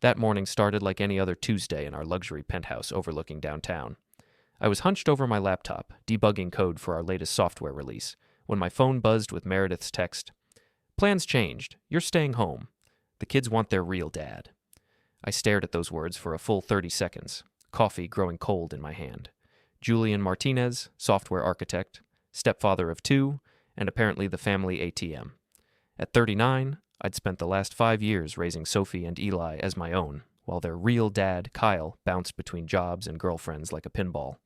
That morning started like any other Tuesday in our luxury penthouse overlooking downtown. I was hunched over my laptop, debugging code for our latest software release, when my phone buzzed with Meredith's text. "Plans changed. You're staying home. The kids want their real dad." I stared at those words for a full 30 seconds, coffee growing cold in my hand. Julian Martinez, software architect, stepfather of 2, and apparently the family ATM. At 39, I'd spent the last 5 years raising Sophie and Eli as my own, while their real dad, Kyle, bounced between jobs and girlfriends like a pinball.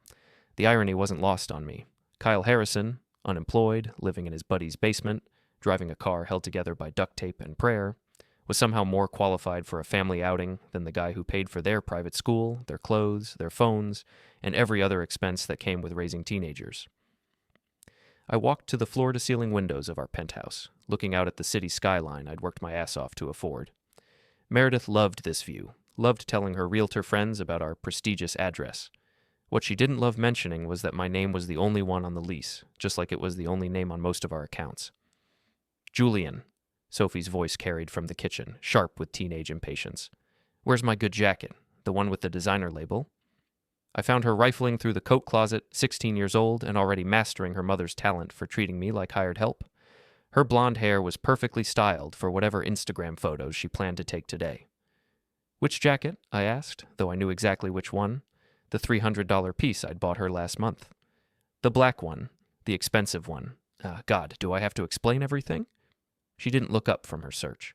The irony wasn't lost on me. Kyle Harrison, unemployed, living in his buddy's basement, driving a car held together by duct tape and prayer, was somehow more qualified for a family outing than the guy who paid for their private school, their clothes, their phones, and every other expense that came with raising teenagers. I walked to the floor-to-ceiling windows of our penthouse, looking out at the city skyline I'd worked my ass off to afford. Meredith loved this view, loved telling her realtor friends about our prestigious address. What she didn't love mentioning was that my name was the only one on the lease, just like it was the only name on most of our accounts. "Julian," Sophie's voice carried from the kitchen, sharp with teenage impatience. "Where's my good jacket? The one with the designer label?" I found her rifling through the coat closet, 16 years old and already mastering her mother's talent for treating me like hired help. Her blonde hair was perfectly styled for whatever Instagram photos she planned to take today. "Which jacket?" I asked, though I knew exactly which one. The $300 piece I'd bought her last month. "The black one, the expensive one. God, do I have to explain everything?" She didn't look up from her search.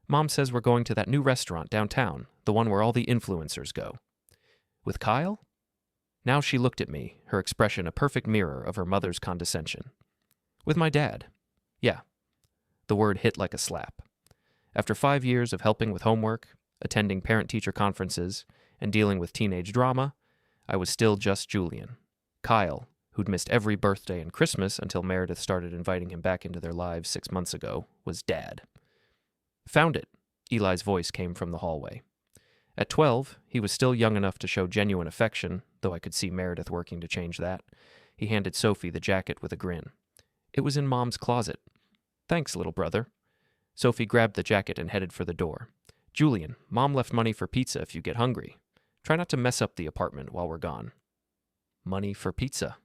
"Mom says we're going to that new restaurant downtown, the one where all the influencers go." "With Kyle?" Now she looked at me, her expression a perfect mirror of her mother's condescension. "With my dad." "Yeah." The word hit like a slap. After 5 years of helping with homework, attending parent-teacher conferences, and dealing with teenage drama, I was still just Julian. Kyle, who'd missed every birthday and Christmas until Meredith started inviting him back into their lives 6 months ago, was Dad. "Found it," Eli's voice came from the hallway. At 12, he was still young enough to show genuine affection, though I could see Meredith working to change that. He handed Sophie the jacket with a grin. "It was in Mom's closet." "Thanks, little brother." Sophie grabbed the jacket and headed for the door. "Julian, Mom left money for pizza if you get hungry. Try not to mess up the apartment while we're gone." Money for pizza.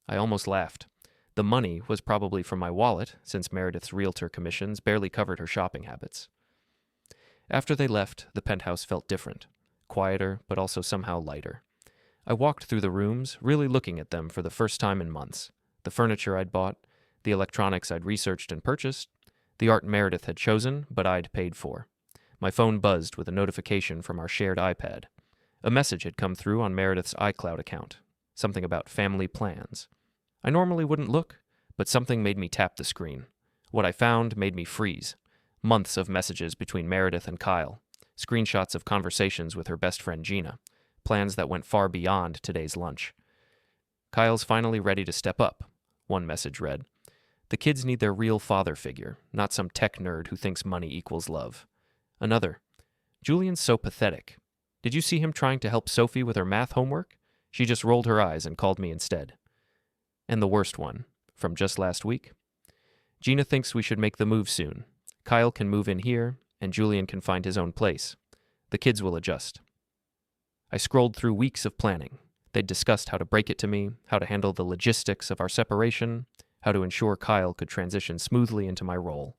I almost laughed. The money was probably from my wallet, since Meredith's realtor commissions barely covered her shopping habits. After they left, the penthouse felt different. Quieter, but also somehow lighter. I walked through the rooms, really looking at them for the first time in months. The furniture I'd bought, the electronics I'd researched and purchased, the art Meredith had chosen, but I'd paid for. My phone buzzed with a notification from our shared iPad. A message had come through on Meredith's iCloud account. Something about family plans. I normally wouldn't look, but something made me tap the screen. What I found made me freeze. Months of messages between Meredith and Kyle. Screenshots of conversations with her best friend Gina. Plans that went far beyond today's lunch. "Kyle's finally ready to step up," one message read. "The kids need their real father figure, not some tech nerd who thinks money equals love." Another. "Julian's so pathetic. Did you see him trying to help Sophie with her math homework? She just rolled her eyes and called me instead." And the worst one, from just last week. "Gina thinks we should make the move soon. Kyle can move in here, and Julian can find his own place. The kids will adjust." I scrolled through weeks of planning. They'd discussed how to break it to me, how to handle the logistics of our separation, how to ensure Kyle could transition smoothly into my role.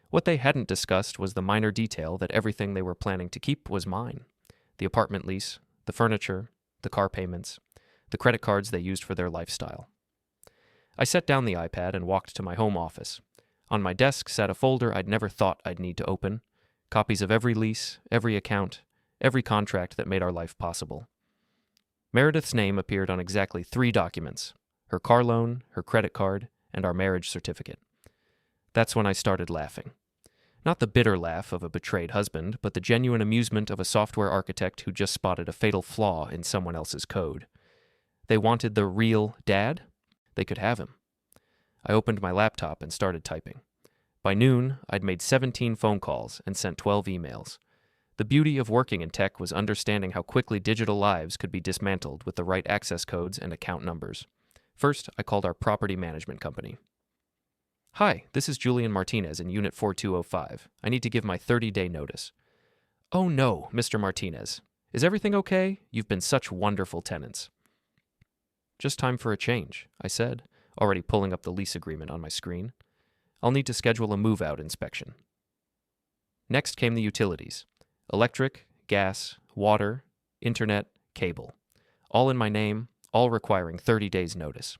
What they hadn't discussed was the minor detail that everything they were planning to keep was mine. The apartment lease, the furniture, the car payments, the credit cards they used for their lifestyle. I set down the iPad and walked to my home office. On my desk sat a folder I'd never thought I'd need to open. Copies of every lease, every account, every contract that made our life possible. Meredith's name appeared on exactly 3 documents: her car loan, her credit card, and our marriage certificate. That's when I started laughing. Not the bitter laugh of a betrayed husband, but the genuine amusement of a software architect who just spotted a fatal flaw in someone else's code. They wanted the real dad? They could have him. I opened my laptop and started typing. By noon, I'd made 17 phone calls and sent 12 emails. The beauty of working in tech was understanding how quickly digital lives could be dismantled with the right access codes and account numbers. First, I called our property management company. "Hi, this is Julian Martinez in Unit 4205. I need to give my 30-day notice." "Oh no, Mr. Martinez. Is everything okay? You've been such wonderful tenants." "Just time for a change," I said, already pulling up the lease agreement on my screen. "I'll need to schedule a move-out inspection." Next came the utilities: electric, gas, water, internet, cable. All in my name, all requiring 30 days' notice.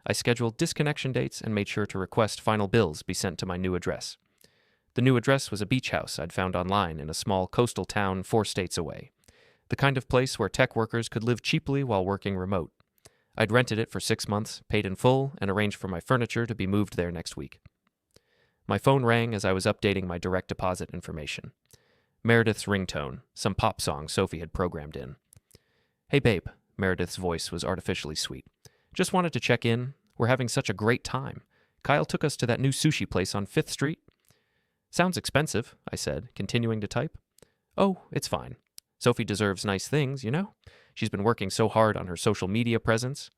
I scheduled disconnection dates and made sure to request final bills be sent to my new address. The new address was a beach house I'd found online in a small coastal town 4 states away. The kind of place where tech workers could live cheaply while working remote. I'd rented it for 6 months, paid in full, and arranged for my furniture to be moved there next week. My phone rang as I was updating my direct deposit information. Meredith's ringtone, some pop song Sophie had programmed in. "Hey babe," Meredith's voice was artificially sweet. "Just wanted to check in. We're having such a great time. Kyle took us to that new sushi place on 5th Street. "Sounds expensive," I said, continuing to type. "Oh, it's fine. Sophie deserves nice things, you know? She's been working so hard on her social media presence."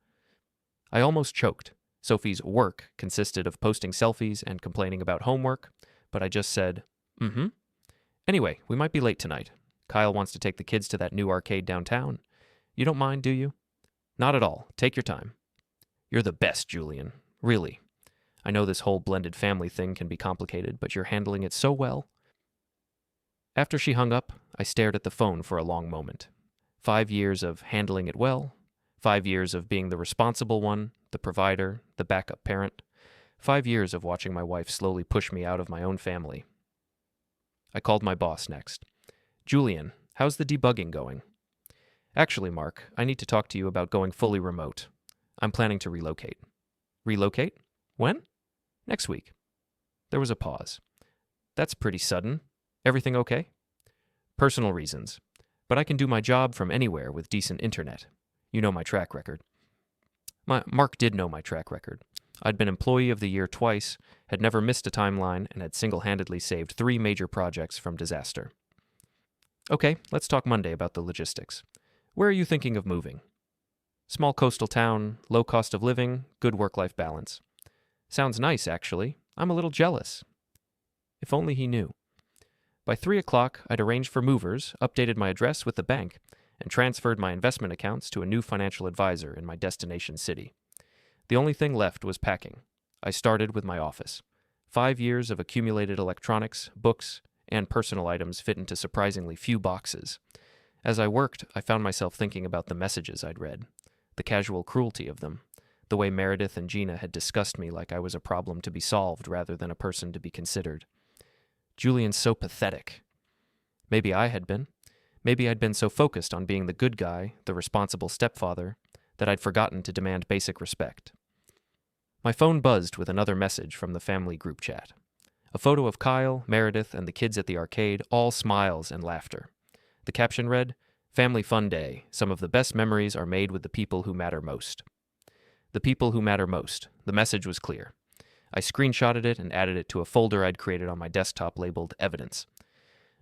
I almost choked. Sophie's work consisted of posting selfies and complaining about homework, but I just said, "Mm-hmm. Anyway, we might be late tonight. Kyle wants to take the kids to that new arcade downtown. You don't mind, do you?" "Not at all. Take your time." "You're the best, Julian. Really. I know this whole blended family thing can be complicated, but you're handling it so well." After she hung up, I stared at the phone for a long moment. 5 years of handling it well, 5 years of being the responsible one, the provider, the backup parent, 5 years of watching my wife slowly push me out of my own family. I called my boss next. "Julian, how's the debugging going?" "Actually, Mark, I need to talk to you about going fully remote. I'm planning to relocate." "Relocate? When?" "Next week." There was a pause. "That's pretty sudden. Everything okay?" "Personal reasons. But I can do my job from anywhere with decent internet. You know my track record." Mark did know my track record. I'd been Employee of the Year twice, had never missed a timeline, and had single-handedly saved 3 major projects from disaster. "Okay, let's talk Monday about the logistics. Where are you thinking of moving?" "Small coastal town, low cost of living, good work-life balance." "Sounds nice, actually. I'm a little jealous." If only he knew. By 3 o'clock, I'd arranged for movers, updated my address with the bank, and transferred my investment accounts to a new financial advisor in my destination city. The only thing left was packing. I started with my office. 5 years of accumulated electronics, books, and personal items fit into surprisingly few boxes. As I worked, I found myself thinking about the messages I'd read, the casual cruelty of them, the way Meredith and Gina had discussed me like I was a problem to be solved rather than a person to be considered. Julian's so pathetic. Maybe I had been. Maybe I'd been so focused on being the good guy, the responsible stepfather, that I'd forgotten to demand basic respect. My phone buzzed with another message from the family group chat. A photo of Kyle, Meredith, and the kids at the arcade, all smiles and laughter. The caption read, "Family fun day. Some of the best memories are made with the people who matter most." The people who matter most. The message was clear. I screenshotted it and added it to a folder I'd created on my desktop labeled Evidence.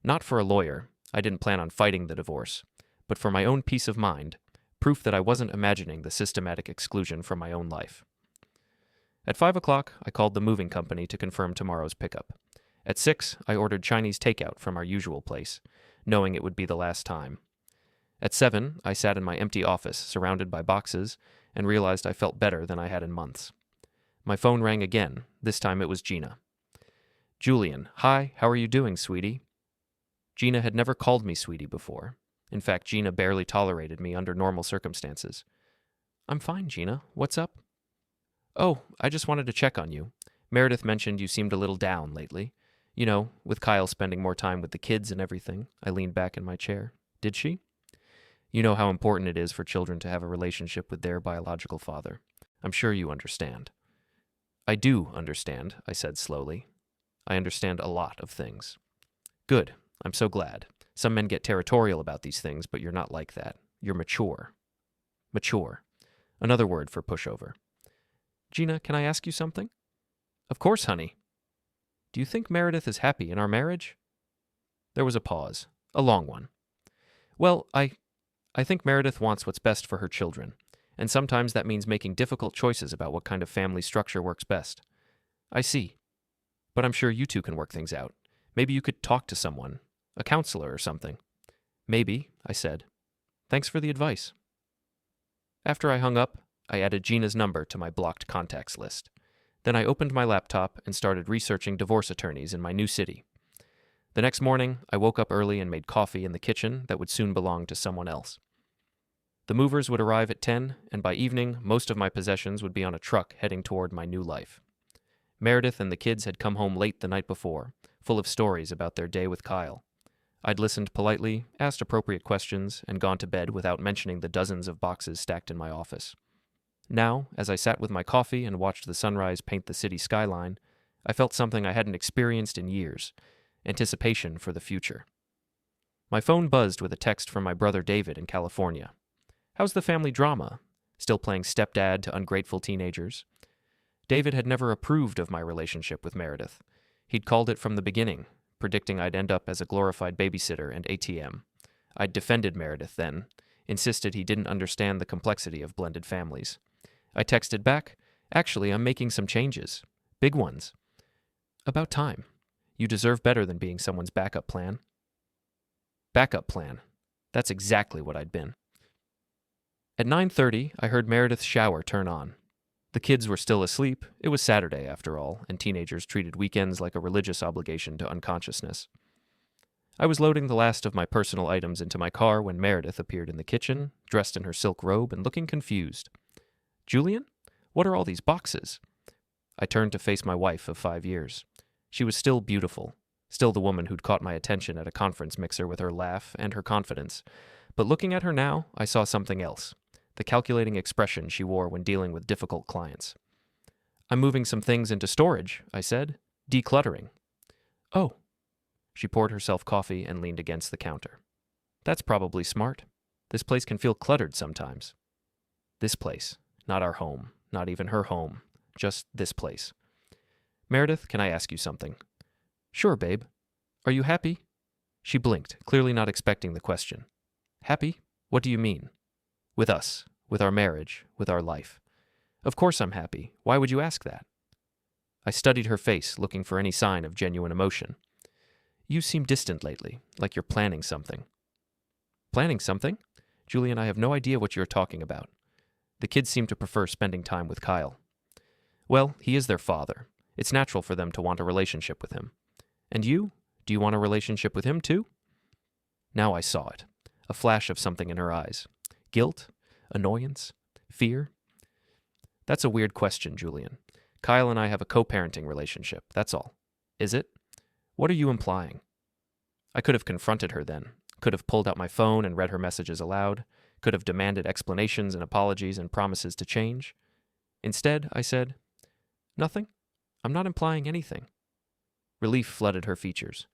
Not for a lawyer, I didn't plan on fighting the divorce, but for my own peace of mind, proof that I wasn't imagining the systematic exclusion from my own life. At 5 o'clock, I called the moving company to confirm tomorrow's pickup. At 6, I ordered Chinese takeout from our usual place, knowing it would be the last time. At 7, I sat in my empty office, surrounded by boxes, and realized I felt better than I had in months. My phone rang again. This time it was Gina. "Julian, hi, how are you doing, sweetie?" Gina had never called me sweetie before. In fact, Gina barely tolerated me under normal circumstances. "I'm fine, Gina. What's up?" "Oh, I just wanted to check on you. Meredith mentioned you seemed a little down lately. You know, with Kyle spending more time with the kids and everything." I leaned back in my chair. "Did she?" "You know how important it is for children to have a relationship with their biological father. I'm sure you understand." "I do understand," I said slowly. "I understand a lot of things." "Good. I'm so glad. Some men get territorial about these things, but you're not like that. You're mature." Mature. Another word for pushover. "Gina, can I ask you something?" "Of course, honey." "Do you think Meredith is happy in our marriage?" There was a pause. A long one. "Well, I think Meredith wants what's best for her children. And sometimes that means making difficult choices about what kind of family structure works best." "I see. But I'm sure you two can work things out. Maybe you could talk to someone. A counselor or something. Maybe, I said. Thanks for the advice. After I hung up, I added Gina's number to my blocked contacts list. Then I opened my laptop and started researching divorce attorneys in my new city. The next morning, I woke up early and made coffee in the kitchen that would soon belong to someone else. The movers would arrive at 10, and by evening, most of my possessions would be on a truck heading toward my new life. Meredith and the kids had come home late the night before, full of stories about their day with Kyle. I'd listened politely, asked appropriate questions, and gone to bed without mentioning the dozens of boxes stacked in my office. Now, as I sat with my coffee and watched the sunrise paint the city skyline, I felt something I hadn't experienced in years, anticipation for the future. My phone buzzed with a text from my brother David in California. How's the family drama? Still playing stepdad to ungrateful teenagers? David had never approved of my relationship with Meredith. He'd called it from the beginning, predicting I'd end up as a glorified babysitter and ATM. I'd defended Meredith then, insisted he didn't understand the complexity of blended families. I texted back, actually, I'm making some changes. Big ones. About time. You deserve better than being someone's backup plan. Backup plan. That's exactly what I'd been. At 9:30, I heard Meredith's shower turn on. The kids were still asleep. It was Saturday, after all, and teenagers treated weekends like a religious obligation to unconsciousness. I was loading the last of my personal items into my car when Meredith appeared in the kitchen, dressed in her silk robe and looking confused. Julian? What are all these boxes? I turned to face my wife of 5 years. She was still beautiful, still the woman who'd caught my attention at a conference mixer with her laugh and her confidence. But looking at her now, I saw something else. The calculating expression she wore when dealing with difficult clients. I'm moving some things into storage, I said. Decluttering. Oh. She poured herself coffee and leaned against the counter. That's probably smart. This place can feel cluttered sometimes. This place. Not our home. Not even her home. Just this place. Meredith, can I ask you something? Sure, babe. Are you happy? She blinked, clearly not expecting the question. Happy? What do you mean? With us, with our marriage, with our life. Of course I'm happy. Why would you ask that? I studied her face, looking for any sign of genuine emotion. You seem distant lately, like you're planning something. Planning something? Julian, I have no idea what you're talking about. The kids seem to prefer spending time with Kyle. Well, he is their father. It's natural for them to want a relationship with him. And you? Do you want a relationship with him too? Now I saw it. A flash of something in her eyes. Guilt? Annoyance? Fear? That's a weird question, Julian. Kyle and I have a co-parenting relationship, that's all. Is it? What are you implying? I could have confronted her then, could have pulled out my phone and read her messages aloud, could have demanded explanations and apologies and promises to change. Instead, I said, nothing. I'm not implying anything. Relief flooded her features.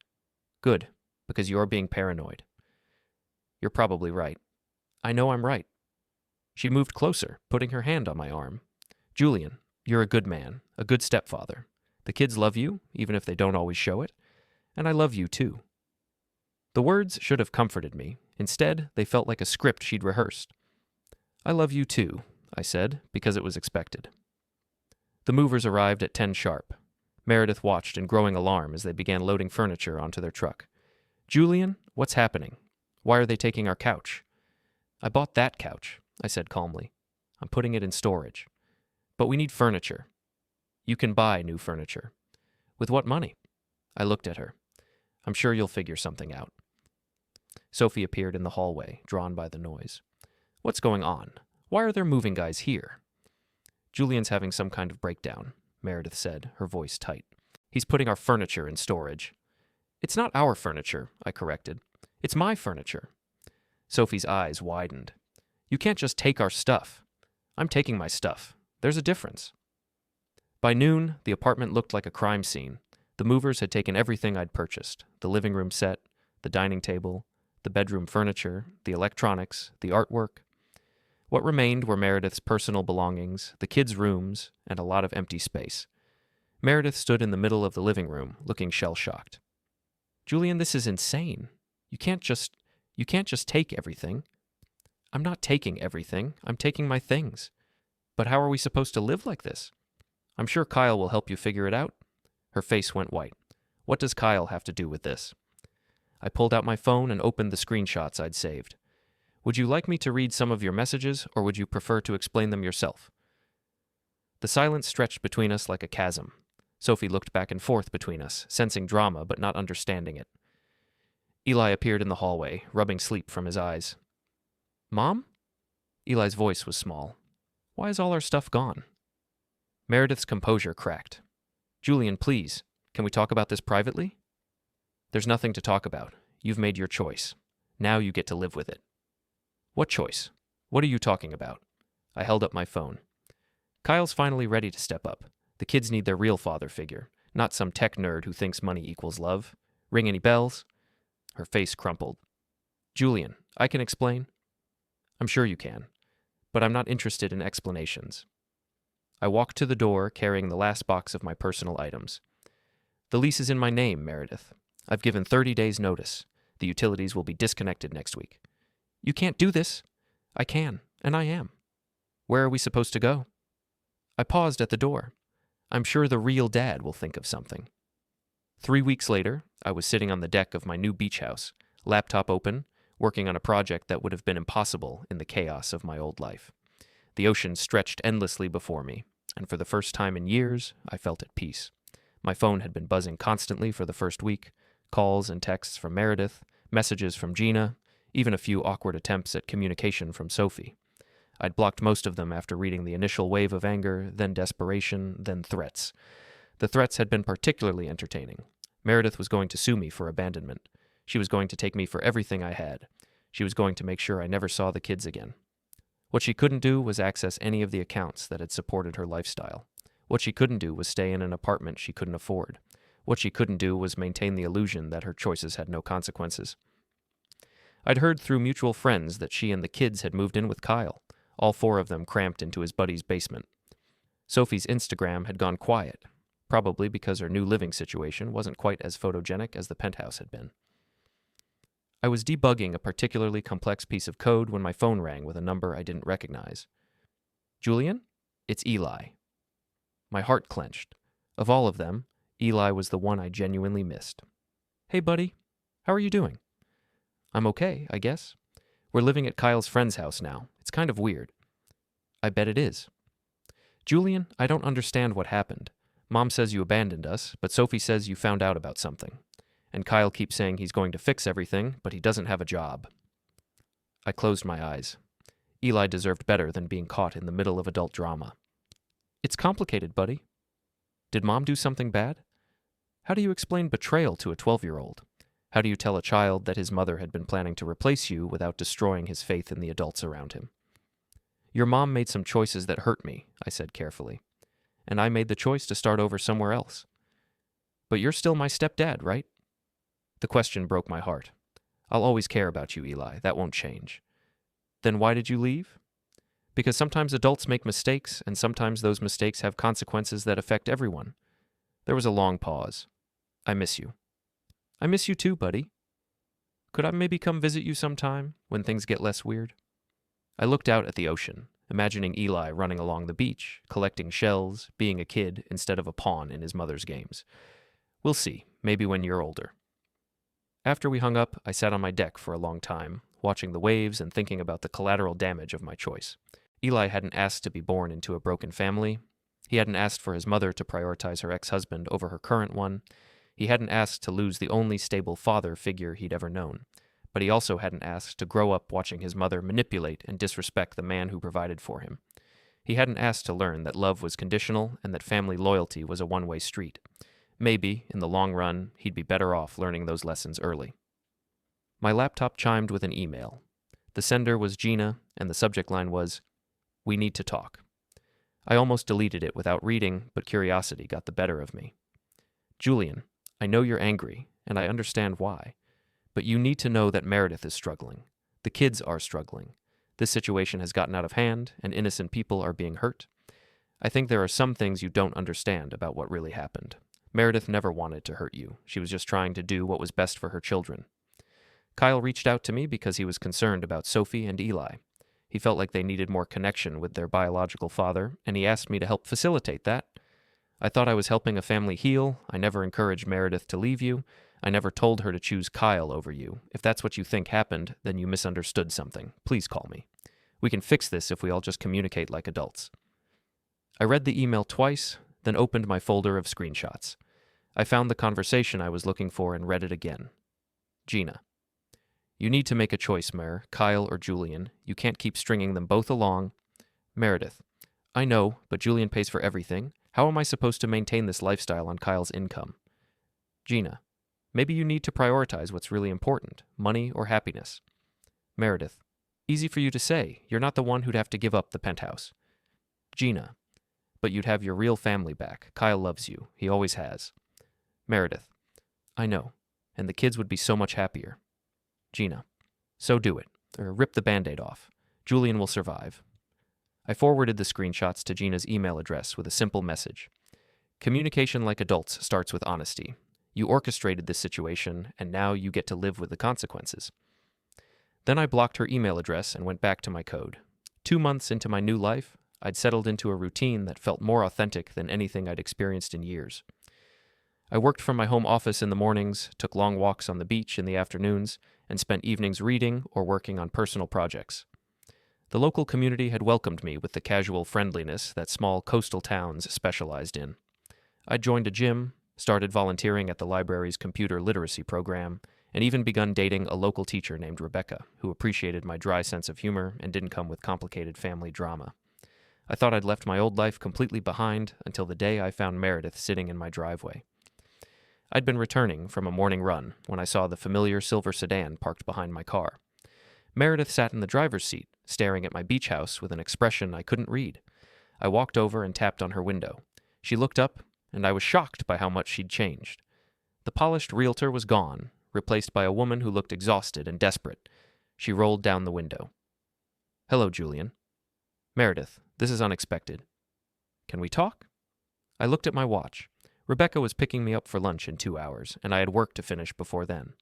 Good, because you're being paranoid. You're probably right. I know I'm right. She moved closer, putting her hand on my arm. Julian, you're a good man, a good stepfather. The kids love you, even if they don't always show it, and I love you too. The words should have comforted me. Instead, they felt like a script she'd rehearsed. I love you too, I said, because it was expected. The movers arrived at 10 sharp. Meredith watched in growing alarm as they began loading furniture onto their truck. Julian, what's happening? Why are they taking our couch? I bought that couch, I said calmly. I'm putting it in storage. But we need furniture. You can buy new furniture. With what money? I looked at her. I'm sure you'll figure something out. Sophie appeared in the hallway, drawn by the noise. What's going on? Why are there moving guys here? Julian's having some kind of breakdown, Meredith said, her voice tight. He's putting our furniture in storage. It's not our furniture, I corrected. It's my furniture. Sophie's eyes widened. You can't just take our stuff. I'm taking my stuff. There's a difference. By noon, the apartment looked like a crime scene. The movers had taken everything I'd purchased, the living room set, the dining table, the bedroom furniture, the electronics, the artwork. What remained were Meredith's personal belongings, the kids' rooms, and a lot of empty space. Meredith stood in the middle of the living room, looking shell-shocked. Julian, this is insane. You can't just take everything. I'm not taking everything. I'm taking my things. But how are we supposed to live like this? I'm sure Kyle will help you figure it out. Her face went white. What does Kyle have to do with this? I pulled out my phone and opened the screenshots I'd saved. Would you like me to read some of your messages, or would you prefer to explain them yourself? The silence stretched between us like a chasm. Sophie looked back and forth between us, sensing drama but not understanding it. Eli appeared in the hallway, rubbing sleep from his eyes. Mom? Eli's voice was small. Why is all our stuff gone? Meredith's composure cracked. Julian, please, can we talk about this privately? There's nothing to talk about. You've made your choice. Now you get to live with it. What choice? What are you talking about? I held up my phone. Kyle's finally ready to step up. The kids need their real father figure, not some tech nerd who thinks money equals love. Ring any bells? Her face crumpled. Julian, I can explain. I'm sure you can, but I'm not interested in explanations. I walked to the door, carrying the last box of my personal items. The lease is in my name, Meredith. I've given 30 days' notice. The utilities will be disconnected next week. You can't do this. I can, and I am. Where are we supposed to go? I paused at the door. I'm sure the real dad will think of something. 3 weeks later, I was sitting on the deck of my new beach house, laptop open, working on a project that would have been impossible in the chaos of my old life. The ocean stretched endlessly before me, and for the first time in years, I felt at peace. My phone had been buzzing constantly for the first week, calls and texts from Meredith, messages from Gina, even a few awkward attempts at communication from Sophie. I'd blocked most of them after reading the initial wave of anger, then desperation, then threats. The threats had been particularly entertaining. Meredith was going to sue me for abandonment. She was going to take me for everything I had. She was going to make sure I never saw the kids again. What she couldn't do was access any of the accounts that had supported her lifestyle. What she couldn't do was stay in an apartment she couldn't afford. What she couldn't do was maintain the illusion that her choices had no consequences. I'd heard through mutual friends that she and the kids had moved in with Kyle, all 4 of them cramped into his buddy's basement. Sophie's Instagram had gone quiet, probably because her new living situation wasn't quite as photogenic as the penthouse had been. I was debugging a particularly complex piece of code when my phone rang with a number I didn't recognize. Julian? It's Eli. My heart clenched. Of all of them, Eli was the one I genuinely missed. Hey, buddy. How are you doing? I'm okay, I guess. We're living at Kyle's friend's house now. It's kind of weird. I bet it is. Julian, I don't understand what happened. Mom says you abandoned us, but Sophie says you found out about something. And Kyle keeps saying he's going to fix everything, but he doesn't have a job. I closed my eyes. Eli deserved better than being caught in the middle of adult drama. It's complicated, buddy. Did Mom do something bad? How do you explain betrayal to a 12-year-old? How do you tell a child that his mother had been planning to replace you without destroying his faith in the adults around him? Your mom made some choices that hurt me, I said carefully. And I made the choice to start over somewhere else. But you're still my stepdad, right? The question broke my heart. I'll always care about you, Eli. That won't change. Then why did you leave? Because sometimes adults make mistakes, and sometimes those mistakes have consequences that affect everyone. There was a long pause. I miss you. I miss you too, buddy. Could I maybe come visit you sometime, when things get less weird? I looked out at the ocean, imagining Eli running along the beach, collecting shells, being a kid instead of a pawn in his mother's games. We'll see, maybe when you're older. After we hung up, I sat on my deck for a long time, watching the waves and thinking about the collateral damage of my choice. Eli hadn't asked to be born into a broken family. He hadn't asked for his mother to prioritize her ex-husband over her current one. He hadn't asked to lose the only stable father figure he'd ever known. But he also hadn't asked to grow up watching his mother manipulate and disrespect the man who provided for him. He hadn't asked to learn that love was conditional and that family loyalty was a one-way street. Maybe, in the long run, he'd be better off learning those lessons early. My laptop chimed with an email. The sender was Gina, and the subject line was, "We need to talk." I almost deleted it without reading, but curiosity got the better of me. Julian, I know you're angry, and I understand why. But you need to know that Meredith is struggling. The kids are struggling. This situation has gotten out of hand, and innocent people are being hurt. I think there are some things you don't understand about what really happened. Meredith never wanted to hurt you. She was just trying to do what was best for her children. Kyle reached out to me because he was concerned about Sophie and Eli. He felt like they needed more connection with their biological father, and he asked me to help facilitate that. I thought I was helping a family heal. I never encouraged Meredith to leave you. I never told her to choose Kyle over you. If that's what you think happened, then you misunderstood something. Please call me. We can fix this if we all just communicate like adults." I read the email twice, then opened my folder of screenshots. I found the conversation I was looking for and read it again. Gina: "You need to make a choice, Mer, Kyle or Julian. You can't keep stringing them both along." Meredith: "I know, but Julian pays for everything. How am I supposed to maintain this lifestyle on Kyle's income?" Gina: "Maybe you need to prioritize what's really important, money or happiness." Meredith: "Easy for you to say. You're not the one who'd have to give up the penthouse." Gina: "But you'd have your real family back. Kyle loves you. He always has." Meredith: "I know, and the kids would be so much happier." Gina: "So do it, or rip the Band-Aid off. Julian will survive." I forwarded the screenshots to Gina's email address with a simple message. "Communication like adults starts with honesty. You orchestrated this situation, and now you get to live with the consequences." Then I blocked her email address and went back to my code. 2 months into my new life, I'd settled into a routine that felt more authentic than anything I'd experienced in years. I worked from my home office in the mornings, took long walks on the beach in the afternoons, and spent evenings reading or working on personal projects. The local community had welcomed me with the casual friendliness that small coastal towns specialized in. I'd joined a gym, started volunteering at the library's computer literacy program, and even begun dating a local teacher named Rebecca, who appreciated my dry sense of humor and didn't come with complicated family drama. I thought I'd left my old life completely behind until the day I found Meredith sitting in my driveway. I'd been returning from a morning run when I saw the familiar silver sedan parked behind my car. Meredith sat in the driver's seat, staring at my beach house with an expression I couldn't read. I walked over and tapped on her window. She looked up, and I was shocked by how much she'd changed. The polished realtor was gone, replaced by a woman who looked exhausted and desperate. She rolled down the window. "Hello, Julian." "Meredith, this is unexpected. Can we talk?" I looked at my watch. Rebecca was picking me up for lunch in 2 hours, and I had work to finish before then.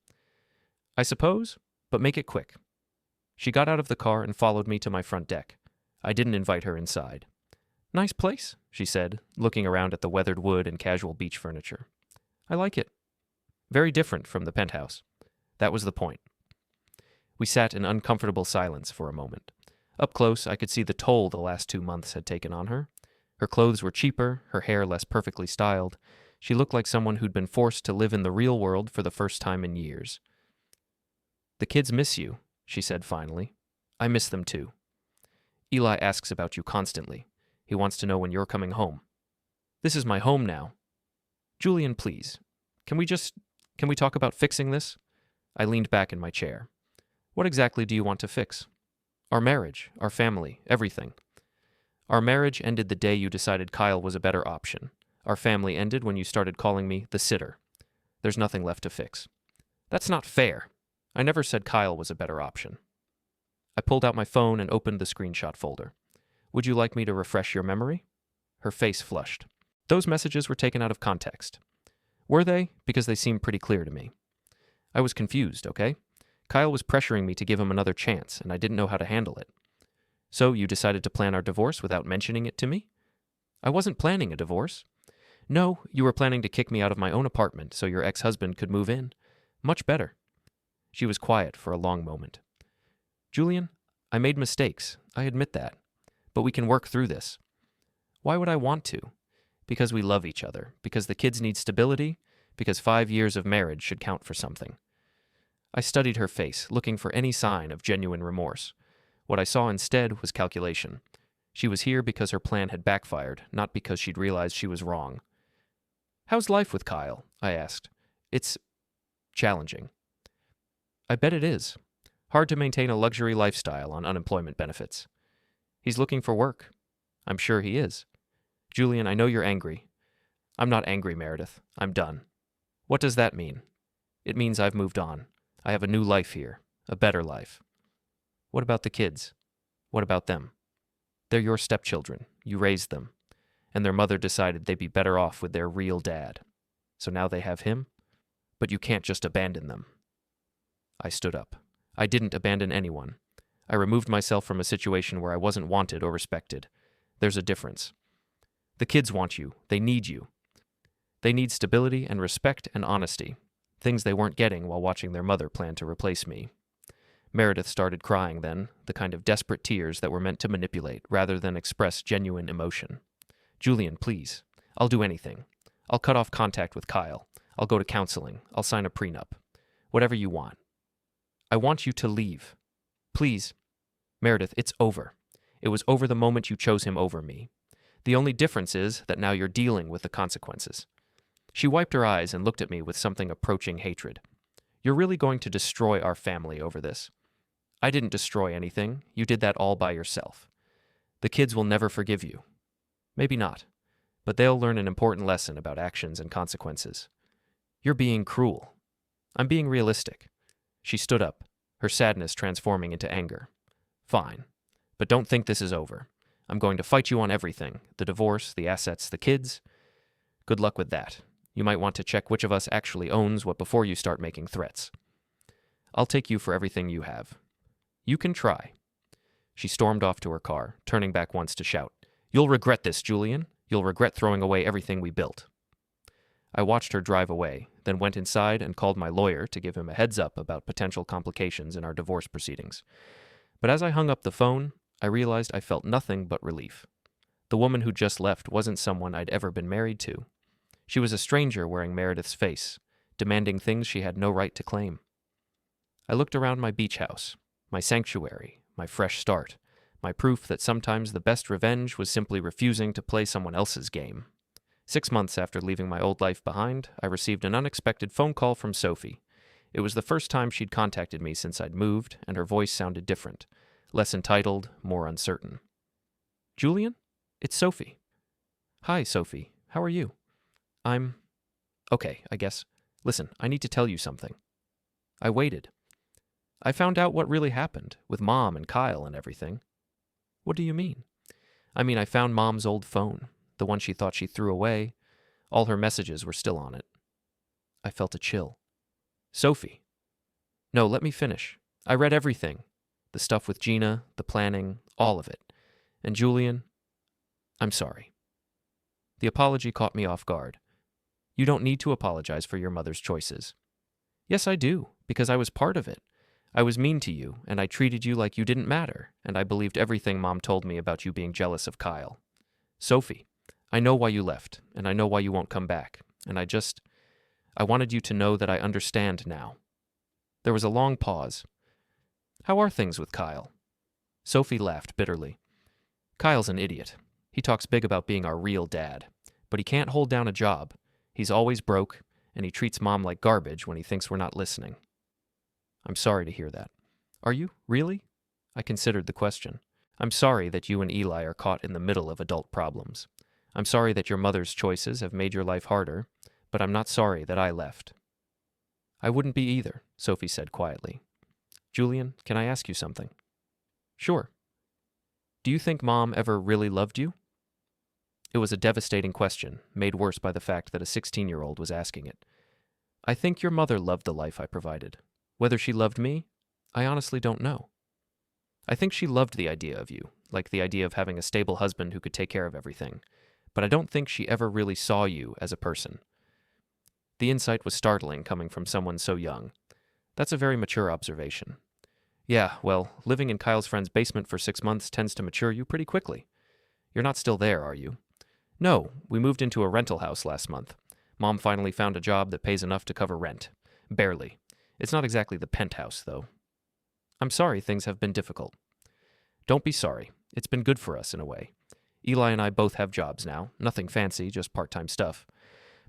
"I suppose, but make it quick." She got out of the car and followed me to my front deck. I didn't invite her inside. "Nice place," she said, looking around at the weathered wood and casual beach furniture. "I like it." Very different from the penthouse. That was the point. We sat in uncomfortable silence for a moment. Up close, I could see the toll the last 2 months had taken on her. Her clothes were cheaper, her hair less perfectly styled. She looked like someone who'd been forced to live in the real world for the first time in years. "The kids miss you," she said finally. "I miss them too. Eli asks about you constantly. He wants to know when you're coming home." "This is my home now." "Julian, please. Can we talk about fixing this?" I leaned back in my chair. "What exactly do you want to fix?" "Our marriage, our family, everything." "Our marriage ended the day you decided Kyle was a better option. Our family ended when you started calling me the sitter. There's nothing left to fix." "That's not fair. I never said Kyle was a better option." I pulled out my phone and opened the screenshot folder. "Would you like me to refresh your memory?" Her face flushed. "Those messages were taken out of context." "Were they? Because they seemed pretty clear to me." I was confused, okay? Kyle was pressuring me to give him another chance, and I didn't know how to handle it. "So you decided to plan our divorce without mentioning it to me?" "I wasn't planning a divorce." "No, you were planning to kick me out of my own apartment so your ex-husband could move in. Much better." She was quiet for a long moment. "Julian, I made mistakes. I admit that. But we can work through this." "Why would I want to?" "Because we love each other. Because the kids need stability. Because 5 years of marriage should count for something." I studied her face, looking for any sign of genuine remorse. What I saw instead was calculation. She was here because her plan had backfired, not because she'd realized she was wrong. "How's life with Kyle?" I asked. "It's challenging." "I bet it is. Hard to maintain a luxury lifestyle on unemployment benefits." "He's looking for work." "I'm sure he is." "Julian, I know you're angry." "I'm not angry, Meredith. I'm done." "What does that mean?" "It means I've moved on. I have a new life here. A better life." "What about the kids?" "What about them?" "They're your stepchildren. You raised them. And their mother decided they'd be better off with their real dad. So now they have him? But you can't just abandon them." I stood up. I didn't abandon anyone. I removed myself from a situation where I wasn't wanted or respected. There's a difference. The kids want you. They need you. They need stability and respect and honesty. things they weren't getting while watching their mother plan to replace me. Meredith started crying then, the kind of desperate tears that were meant to manipulate rather than express genuine emotion. Julian, please. I'll do anything. I'll cut off contact with Kyle. I'll go to counseling. I'll sign a prenup. Whatever you want. I want you to leave. Please. Meredith, it's over. It was over the moment you chose him over me. The only difference is that now you're dealing with the consequences. She wiped her eyes and looked at me with something approaching hatred. You're really going to destroy our family over this. I didn't destroy anything. You did that all by yourself. The kids will never forgive you. Maybe not, but they'll learn an important lesson about actions and consequences. You're being cruel. I'm being realistic. She stood up, her sadness transforming into anger. Fine, but don't think this is over. I'm going to fight you on everything, the divorce, the assets, the kids. Good luck with that. You might want to check which of us actually owns what before you start making threats. I'll take you for everything you have. You can try. She stormed off to her car, turning back once to shout, You'll regret this, Julian. You'll regret throwing away everything we built. I watched her drive away, then went inside and called my lawyer to give him a heads up about potential complications in our divorce proceedings. But as I hung up the phone, I realized I felt nothing but relief. The woman who just left wasn't someone I'd ever been married to. She was a stranger wearing Meredith's face, demanding things she had no right to claim. I looked around my beach house, my sanctuary, my fresh start, my proof that sometimes the best revenge was simply refusing to play someone else's game. 6 months after leaving my old life behind, I received an unexpected phone call from Sophie. It was the first time she'd contacted me since I'd moved, and her voice sounded different, less entitled, more uncertain. Julian? It's Sophie. Hi, Sophie. How are you? Okay, I guess. Listen, I need to tell you something. I waited. I found out what really happened, with Mom and Kyle and everything. What do you mean? I mean, I found Mom's old phone, the one she thought she threw away. All her messages were still on it. I felt a chill. Sophie. No, let me finish. I read everything. The stuff with Gina, the planning, all of it. And Julian, I'm sorry. The apology caught me off guard. You don't need to apologize for your mother's choices. Yes, I do, because I was part of it. I was mean to you, and I treated you like you didn't matter, and I believed everything Mom told me about you being jealous of Kyle. Sophie, I know why you left, and I know why you won't come back, and I wanted you to know that I understand now. There was a long pause. How are things with Kyle? Sophie laughed bitterly. Kyle's an idiot. He talks big about being our real dad, but he can't hold down a job. He's always broke, and he treats Mom like garbage when he thinks we're not listening. I'm sorry to hear that. Are you? Really? I considered the question. I'm sorry that you and Eli are caught in the middle of adult problems. I'm sorry that your mother's choices have made your life harder, but I'm not sorry that I left. I wouldn't be either, Sophie said quietly. Julian, can I ask you something? Sure. Do you think Mom ever really loved you? It was a devastating question, made worse by the fact that a 16-year-old was asking it. I think your mother loved the life I provided. Whether she loved me, I honestly don't know. I think she loved the idea of you, like the idea of having a stable husband who could take care of everything, but I don't think she ever really saw you as a person. The insight was startling coming from someone so young. That's a very mature observation. Yeah, well, living in Kyle's friend's basement for 6 months tends to mature you pretty quickly. You're not still there, are you? No, we moved into a rental house last month. Mom finally found a job that pays enough to cover rent. Barely. It's not exactly the penthouse, though. I'm sorry things have been difficult. Don't be sorry. It's been good for us in a way. Eli and I both have jobs now. Nothing fancy, just part-time stuff.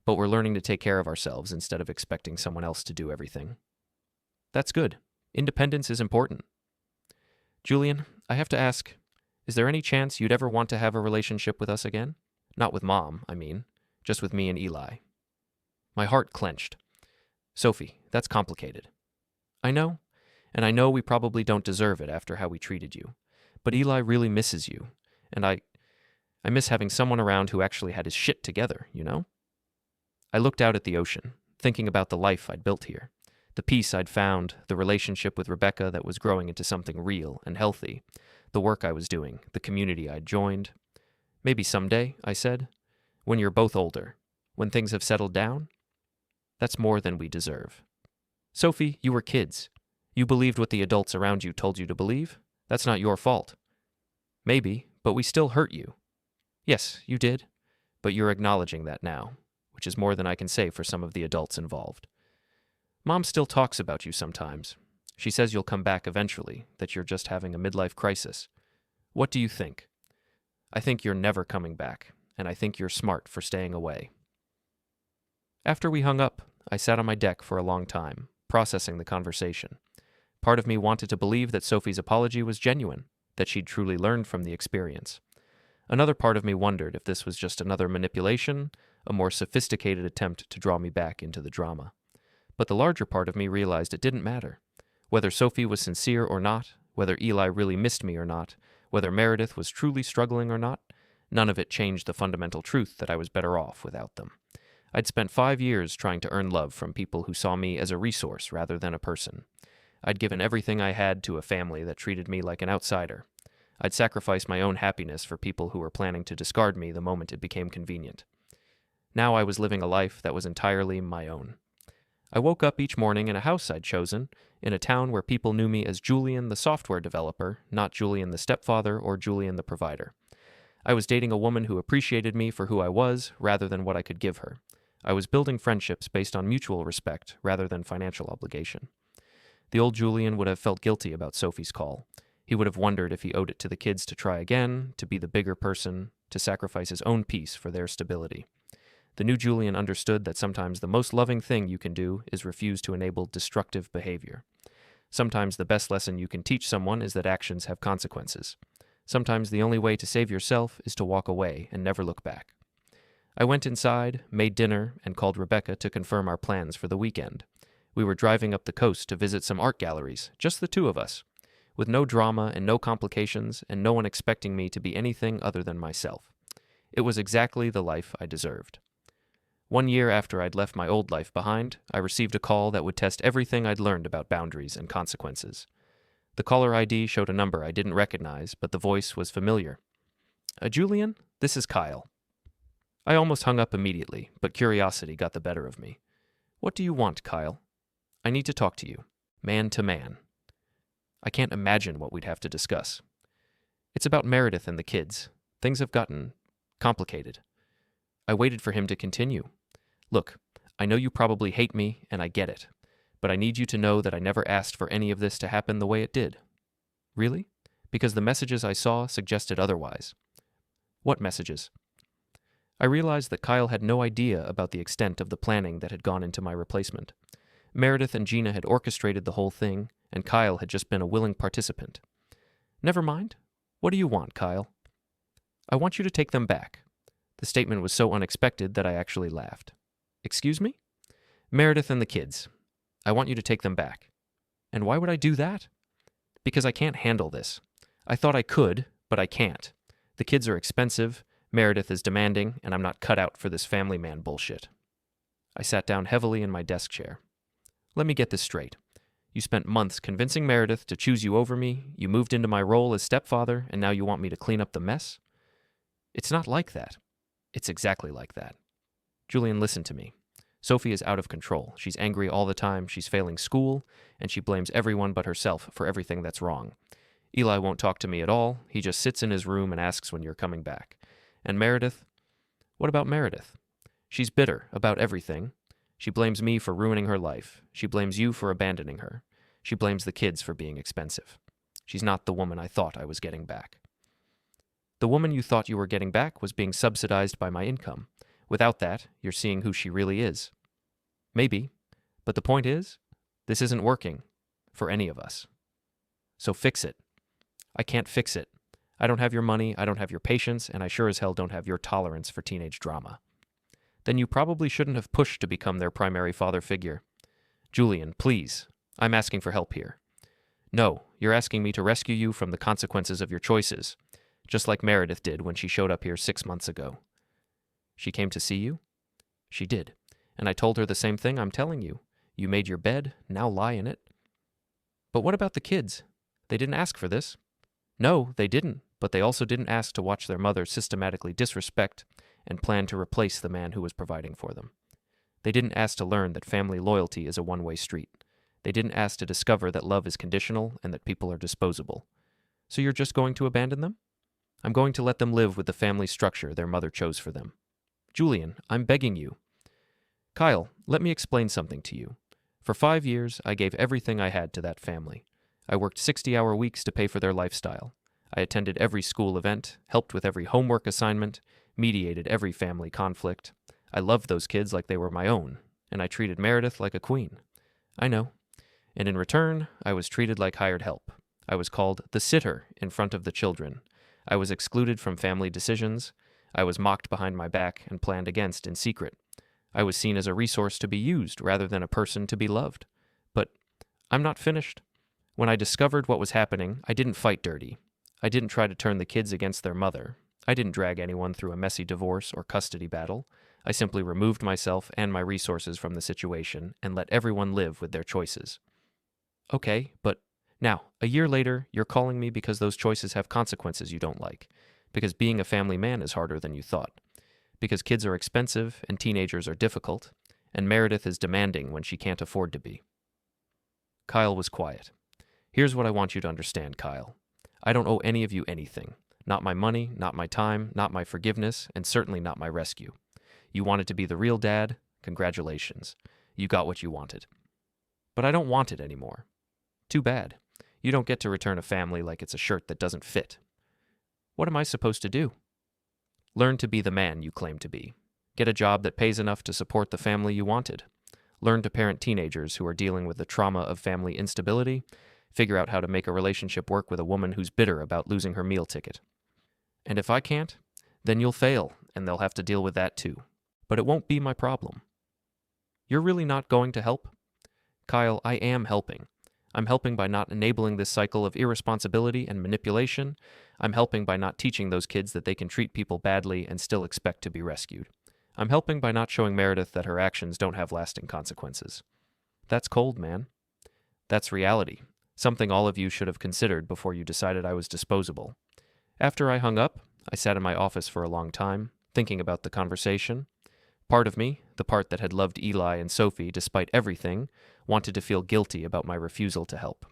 But we're learning to take care of ourselves instead of expecting someone else to do everything. That's good. Independence is important. Julian, I have to ask, is there any chance you'd ever want to have a relationship with us again? Not with Mom, I mean. Just with me and Eli. My heart clenched. Sophie, that's complicated. I know, and I know we probably don't deserve it after how we treated you. But Eli really misses you, and I miss having someone around who actually had his shit together, you know? I looked out at the ocean, thinking about the life I'd built here. The peace I'd found, the relationship with Rebecca that was growing into something real and healthy, the work I was doing, the community I'd joined. Maybe someday, I said, when you're both older, when things have settled down. That's more than we deserve. Sophie, you were kids. You believed what the adults around you told you to believe. That's not your fault. Maybe, but we still hurt you. Yes, you did, but you're acknowledging that now, which is more than I can say for some of the adults involved. Mom still talks about you sometimes. She says you'll come back eventually, that you're just having a midlife crisis. What do you think? I think you're never coming back, and I think you're smart for staying away. After we hung up, I sat on my deck for a long time, processing the conversation. Part of me wanted to believe that Sophie's apology was genuine, that she'd truly learned from the experience. Another part of me wondered if this was just another manipulation, a more sophisticated attempt to draw me back into the drama. But the larger part of me realized it didn't matter. Whether Sophie was sincere or not, whether Eli really missed me or not, whether Meredith was truly struggling or not, none of it changed the fundamental truth that I was better off without them. I'd spent 5 years trying to earn love from people who saw me as a resource rather than a person. I'd given everything I had to a family that treated me like an outsider. I'd sacrificed my own happiness for people who were planning to discard me the moment it became convenient. Now I was living a life that was entirely my own. I woke up each morning in a house I'd chosen, in a town where people knew me as Julian the software developer, not Julian the stepfather or Julian the provider. I was dating a woman who appreciated me for who I was rather than what I could give her. I was building friendships based on mutual respect rather than financial obligation. The old Julian would have felt guilty about Sophie's call. He would have wondered if he owed it to the kids to try again, to be the bigger person, to sacrifice his own peace for their stability. The new Julian understood that sometimes the most loving thing you can do is refuse to enable destructive behavior. Sometimes the best lesson you can teach someone is that actions have consequences. Sometimes the only way to save yourself is to walk away and never look back. I went inside, made dinner, and called Rebecca to confirm our plans for the weekend. We were driving up the coast to visit some art galleries, just the two of us, with no drama and no complications and no one expecting me to be anything other than myself. It was exactly the life I deserved. 1 year after I'd left my old life behind, I received a call that would test everything I'd learned about boundaries and consequences. The caller ID showed a number I didn't recognize, but the voice was familiar. Julian, this is Kyle. I almost hung up immediately, but curiosity got the better of me. What do you want, Kyle? I need to talk to you, man to man. I can't imagine what we'd have to discuss. It's about Meredith and the kids. Things have gotten complicated. I waited for him to continue. Look, I know you probably hate me, and I get it, but I need you to know that I never asked for any of this to happen the way it did. Really? Because the messages I saw suggested otherwise. What messages? I realized that Kyle had no idea about the extent of the planning that had gone into my replacement. Meredith and Gina had orchestrated the whole thing, and Kyle had just been a willing participant. Never mind. What do you want, Kyle? I want you to take them back. The statement was so unexpected that I actually laughed. Excuse me? Meredith and the kids. I want you to take them back. And why would I do that? Because I can't handle this. I thought I could, but I can't. The kids are expensive, Meredith is demanding, and I'm not cut out for this family man bullshit. I sat down heavily in my desk chair. Let me get this straight. You spent months convincing Meredith to choose you over me, you moved into my role as stepfather, and now you want me to clean up the mess? It's not like that. It's exactly like that. Julian, listen to me. Sophie is out of control. She's angry all the time, she's failing school, and she blames everyone but herself for everything that's wrong. Eli won't talk to me at all. He just sits in his room and asks when you're coming back. And Meredith? What about Meredith? She's bitter about everything. She blames me for ruining her life. She blames you for abandoning her. She blames the kids for being expensive. She's not the woman I thought I was getting back. The woman you thought you were getting back was being subsidized by my income. Without that, you're seeing who she really is. Maybe, but the point is, this isn't working for any of us. So fix it. I can't fix it. I don't have your money, I don't have your patience, and I sure as hell don't have your tolerance for teenage drama. Then you probably shouldn't have pushed to become their primary father figure. Julian, please, I'm asking for help here. No, you're asking me to rescue you from the consequences of your choices, just like Meredith did when she showed up here 6 months ago. She came to see you? She did, and I told her the same thing I'm telling you. You made your bed, now lie in it. But what about the kids? They didn't ask for this. No, they didn't, but they also didn't ask to watch their mother systematically disrespect and plan to replace the man who was providing for them. They didn't ask to learn that family loyalty is a one-way street. They didn't ask to discover that love is conditional and that people are disposable. So you're just going to abandon them? I'm going to let them live with the family structure their mother chose for them. Julian, I'm begging you. Kyle, let me explain something to you. For 5 years, I gave everything I had to that family. I worked 60-hour weeks to pay for their lifestyle. I attended every school event, helped with every homework assignment, mediated every family conflict. I loved those kids like they were my own, and I treated Meredith like a queen. I know. And in return, I was treated like hired help. I was called the sitter in front of the children. I was excluded from family decisions. I was mocked behind my back and planned against in secret. I was seen as a resource to be used rather than a person to be loved. But I'm not finished. When I discovered what was happening, I didn't fight dirty. I didn't try to turn the kids against their mother. I didn't drag anyone through a messy divorce or custody battle. I simply removed myself and my resources from the situation and let everyone live with their choices. Okay, but now, a year later, you're calling me because those choices have consequences you don't like. Because being a family man is harder than you thought. Because kids are expensive and teenagers are difficult. And Meredith is demanding when she can't afford to be. Kyle was quiet. Here's what I want you to understand, Kyle. I don't owe any of you anything. Not my money, not my time, not my forgiveness, and certainly not my rescue. You wanted to be the real dad? Congratulations. You got what you wanted. But I don't want it anymore. Too bad. You don't get to return a family like it's a shirt that doesn't fit. What am I supposed to do? Learn to be the man you claim to be. Get a job that pays enough to support the family you wanted. Learn to parent teenagers who are dealing with the trauma of family instability. Figure out how to make a relationship work with a woman who's bitter about losing her meal ticket. And if I can't, then you'll fail, and they'll have to deal with that too. But it won't be my problem. You're really not going to help? Kyle, I am helping. I'm helping by not enabling this cycle of irresponsibility and manipulation. I'm helping by not teaching those kids that they can treat people badly and still expect to be rescued. I'm helping by not showing Meredith that her actions don't have lasting consequences. That's cold, man. That's reality. Something all of you should have considered before you decided I was disposable. After I hung up, I sat in my office for a long time, thinking about the conversation. Part of me, the part that had loved Eli and Sophie despite everything, wanted to feel guilty about my refusal to help.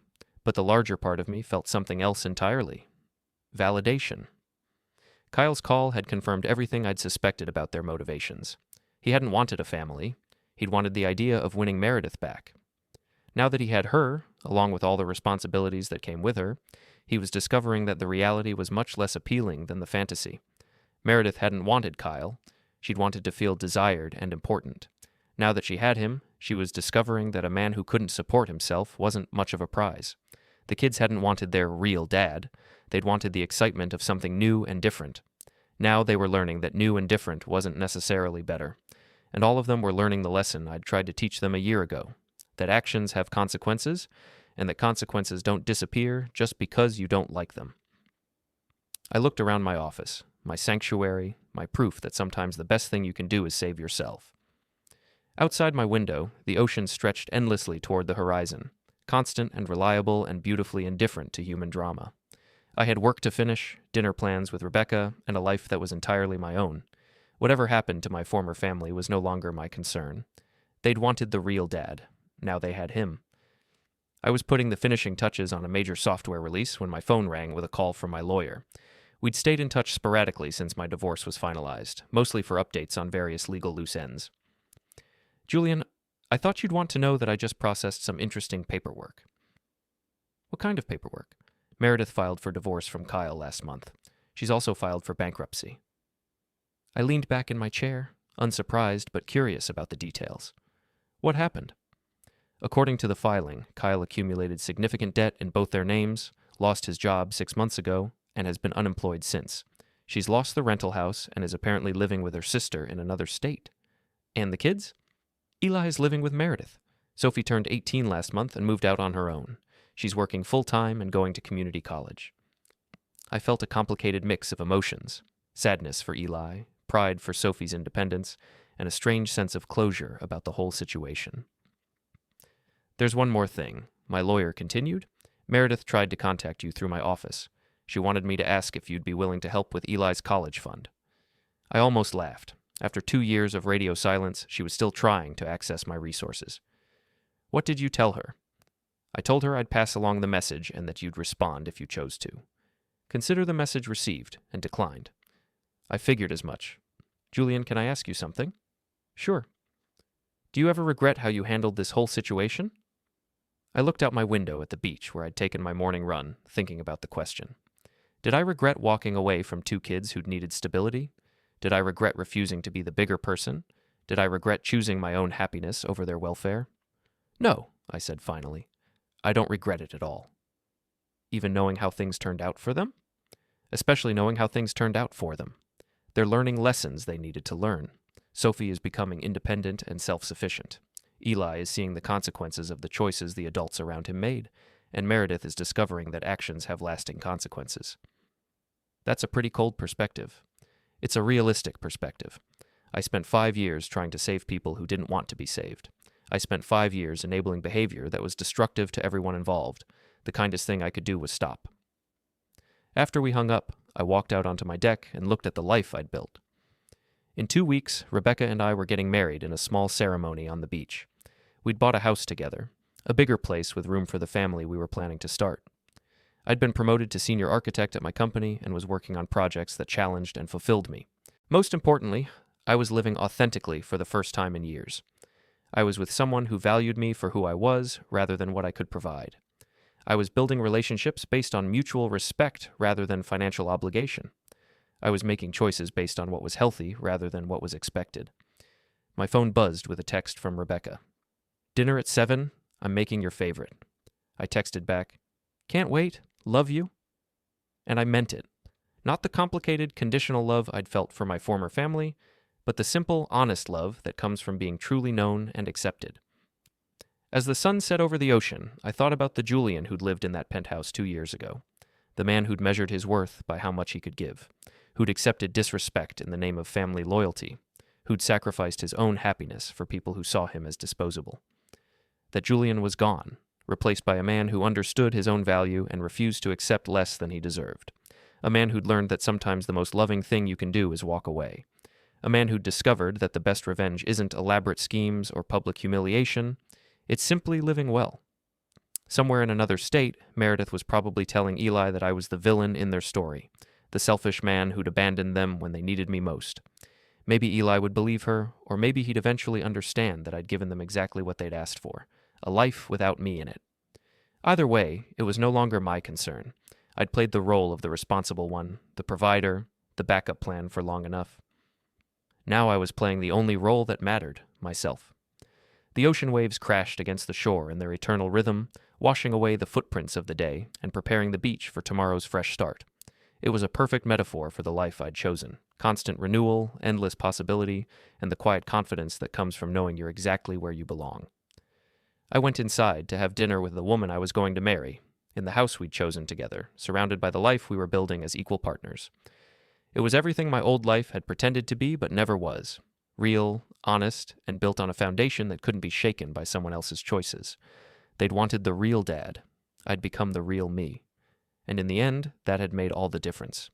But the larger part of me felt something else entirely. Validation. Kyle's call had confirmed everything I'd suspected about their motivations. He hadn't wanted a family. He'd wanted the idea of winning Meredith back. Now that he had her, along with all the responsibilities that came with her, he was discovering that the reality was much less appealing than the fantasy. Meredith hadn't wanted Kyle. She'd wanted to feel desired and important. Now that she had him, she was discovering that a man who couldn't support himself wasn't much of a prize. The kids hadn't wanted their real dad. They'd wanted the excitement of something new and different. Now they were learning that new and different wasn't necessarily better. And all of them were learning the lesson I'd tried to teach them a year ago, that actions have consequences, and that consequences don't disappear just because you don't like them. I looked around my office, my sanctuary, my proof that sometimes the best thing you can do is save yourself. Outside my window, the ocean stretched endlessly toward the horizon, constant and reliable and beautifully indifferent to human drama. I had work to finish, dinner plans with Rebecca, and a life that was entirely my own. Whatever happened to my former family was no longer my concern. They'd wanted the real dad. Now they had him. I was putting the finishing touches on a major software release when my phone rang with a call from my lawyer. We'd stayed in touch sporadically since my divorce was finalized, mostly for updates on various legal loose ends. Julian, I thought you'd want to know that I just processed some interesting paperwork. What kind of paperwork? Meredith filed for divorce from Kyle last month. She's also filed for bankruptcy. I leaned back in my chair, unsurprised but curious about the details. What happened? According to the filing, Kyle accumulated significant debt in both their names, lost his job 6 months ago, and has been unemployed since. She's lost the rental house and is apparently living with her sister in another state. And the kids? Eli is living with Meredith. Sophie turned 18 last month and moved out on her own. She's working full-time and going to community college. I felt a complicated mix of emotions. Sadness for Eli, pride for Sophie's independence, and a strange sense of closure about the whole situation. There's one more thing, my lawyer continued. Meredith tried to contact you through my office. She wanted me to ask if you'd be willing to help with Eli's college fund. I almost laughed. After 2 years of radio silence, she was still trying to access my resources. What did you tell her? I told her I'd pass along the message and that you'd respond if you chose to. Consider the message received and declined. I figured as much. Julian, can I ask you something? Sure. Do you ever regret how you handled this whole situation? I looked out my window at the beach where I'd taken my morning run, thinking about the question. Did I regret walking away from 2 kids who'd needed stability? Did I regret refusing to be the bigger person? Did I regret choosing my own happiness over their welfare? No, I said finally. I don't regret it at all. Even knowing how things turned out for them? Especially knowing how things turned out for them. They're learning lessons they needed to learn. Sophie is becoming independent and self-sufficient. Eli is seeing the consequences of the choices the adults around him made, and Meredith is discovering that actions have lasting consequences. That's a pretty cold perspective. It's a realistic perspective. I spent 5 years trying to save people who didn't want to be saved. I spent 5 years enabling behavior that was destructive to everyone involved. The kindest thing I could do was stop. After we hung up, I walked out onto my deck and looked at the life I'd built. In 2 weeks, Rebecca and I were getting married in a small ceremony on the beach. We'd bought a house together, a bigger place with room for the family we were planning to start. I'd been promoted to senior architect at my company and was working on projects that challenged and fulfilled me. Most importantly, I was living authentically for the first time in years. I was with someone who valued me for who I was rather than what I could provide. I was building relationships based on mutual respect rather than financial obligation. I was making choices based on what was healthy rather than what was expected. My phone buzzed with a text from Rebecca. Dinner at 7. I'm making your favorite. I texted back, can't wait, love you. And I meant it. Not the complicated, conditional love I'd felt for my former family, but the simple, honest love that comes from being truly known and accepted. As the sun set over the ocean, I thought about the Julian who'd lived in that penthouse 2 years ago. The man who'd measured his worth by how much he could give, who'd accepted disrespect in the name of family loyalty, who'd sacrificed his own happiness for people who saw him as disposable. That Julian was gone, replaced by a man who understood his own value and refused to accept less than he deserved. A man who'd learned that sometimes the most loving thing you can do is walk away. A man who'd discovered that the best revenge isn't elaborate schemes or public humiliation, it's simply living well. Somewhere in another state, Meredith was probably telling Eli that I was the villain in their story, the selfish man who'd abandoned them when they needed me most. Maybe Eli would believe her, or maybe he'd eventually understand that I'd given them exactly what they'd asked for, a life without me in it. Either way, it was no longer my concern. I'd played the role of the responsible one, the provider, the backup plan for long enough. Now I was playing the only role that mattered, myself. The ocean waves crashed against the shore in their eternal rhythm, washing away the footprints of the day and preparing the beach for tomorrow's fresh start. It was a perfect metaphor for the life I'd chosen. Constant renewal, endless possibility, and the quiet confidence that comes from knowing you're exactly where you belong. I went inside to have dinner with the woman I was going to marry, in the house we'd chosen together, surrounded by the life we were building as equal partners. It was everything my old life had pretended to be but never was. Real, honest, and built on a foundation that couldn't be shaken by someone else's choices. They'd wanted the real dad. I'd become the real me. And in the end, that had made all the difference.